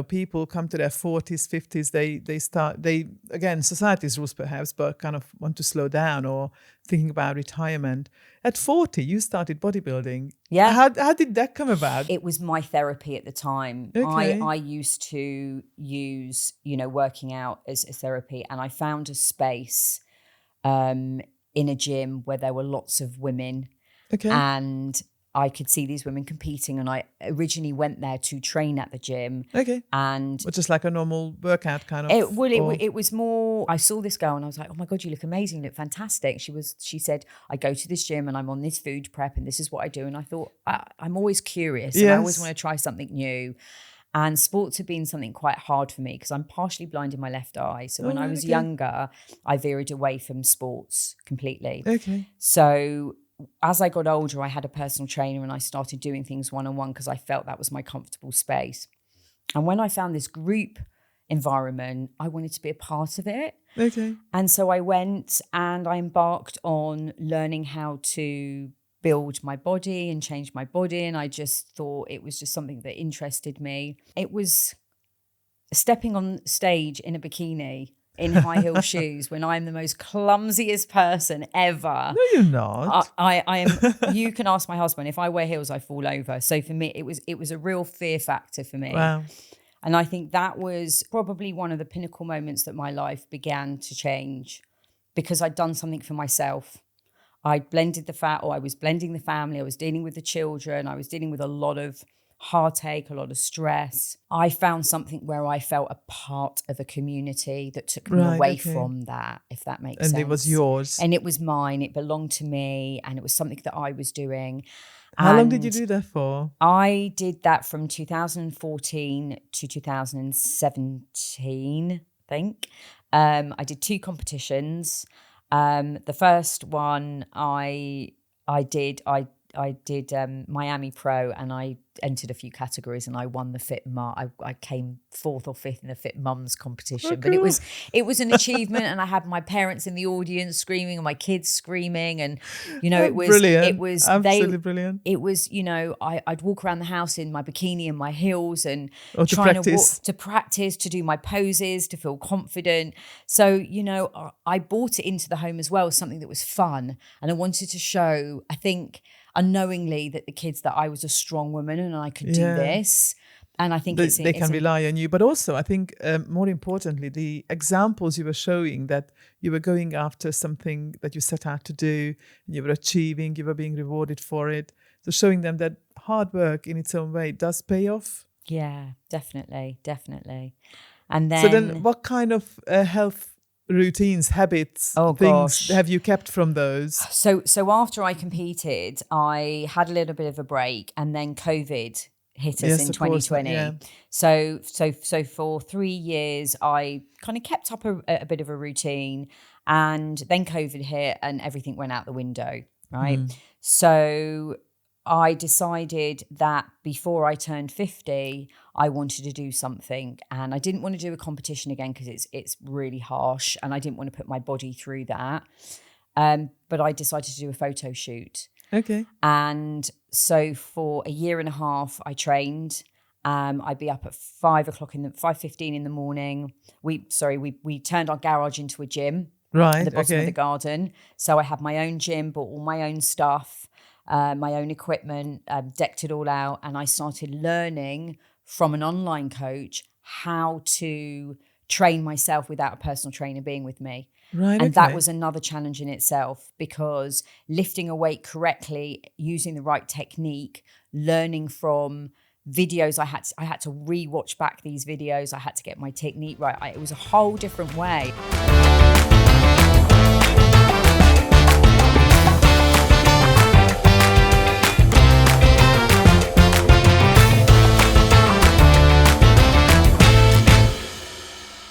people come to their 40s, 50s, they again, society's rules perhaps, but kind of want to slow down or thinking about retirement. At 40, you started bodybuilding. Yeah. How did that come about? It was my therapy at the time. Okay. I used to use, working out as a therapy, and I found a space in a gym where there were lots of women. Okay. And I could see these women competing, and I originally went there to train at the gym. Okay. And just like a normal workout kind of. It was more, I saw this girl and I was like, oh my God, you look amazing, you look fantastic. She said, I go to this gym and I'm on this food prep and this is what I do. And I thought, I'm always curious. And I always want to try something new. And sports have been something quite hard for me because I'm partially blind in my left eye. So when I was younger, I veered away from sports completely. Okay. So as I got older, I had a personal trainer and I started doing things one-on-one because I felt that was my comfortable space. And when I found this group environment, I wanted to be a part of it. Okay. And so I went and I embarked on learning how to build my body and change my body. And I just thought it was just something that interested me. It was stepping on stage in a bikini in high heel shoes when I'm the most clumsiest person ever. No, you're not. I am. You can ask my husband. If I wear heels, I fall over. So for me, it was a real fear factor for me. Wow. And I think that was probably one of the pinnacle moments that my life began to change because I'd done something for myself. I'd blended I was blending the family. I was dealing with the children. I was dealing with a lot of heartache, a lot of stress. I found something where I felt a part of a community that took me away from that, if that makes sense. And it was yours. And it was mine. It belonged to me. And it was something that I was doing. How long did you do that for? I did that from 2014 to 2017, I think. I did 2 competitions. The first one I did Miami Pro, and I entered a few categories and I won the Fit Mum. I came 4th or 5th in the Fit Mums competition. Oh, but it was an achievement, and I had my parents in the audience screaming and my kids screaming, and it was brilliant. It was absolutely brilliant. It was I'd walk around the house in my bikini and my heels and to practice, to do my poses, to feel confident. So I brought it into the home as well, something that was fun, and I wanted to show, I think, unknowingly, that the kids, that I was a strong woman and I could do this. And I think they can rely on you. But also, I think more importantly, the examples you were showing that you were going after something that you set out to do, and you were achieving, you were being rewarded for it. So showing them that hard work in its own way does pay off. Yeah, definitely. And then... So then what kind of health routines, habits, things have you kept from those? So after I competed, I had a little bit of a break, and then COVID hit us in 2020. Yeah. So for 3 years, I kind of kept up a bit of a routine, and then COVID hit and everything went out the window, right? So I decided that before I turned 50, I wanted to do something, and I didn't want to do a competition again because it's really harsh, and I didn't want to put my body through that. But I decided to do a photo shoot. Okay. And so for a year and a half, I trained. I'd be up at 5:15 in the morning. We turned our garage into a gym. Right. At the bottom of the garden. So I had my own gym, bought all my own stuff, my own equipment, decked it all out, and I started learning from an online coach how to train myself without a personal trainer being with me. Right. And that was another challenge in itself, because lifting a weight correctly, using the right technique, learning from videos, I had to re-watch back these videos. I had to get my technique right. It was a whole different way.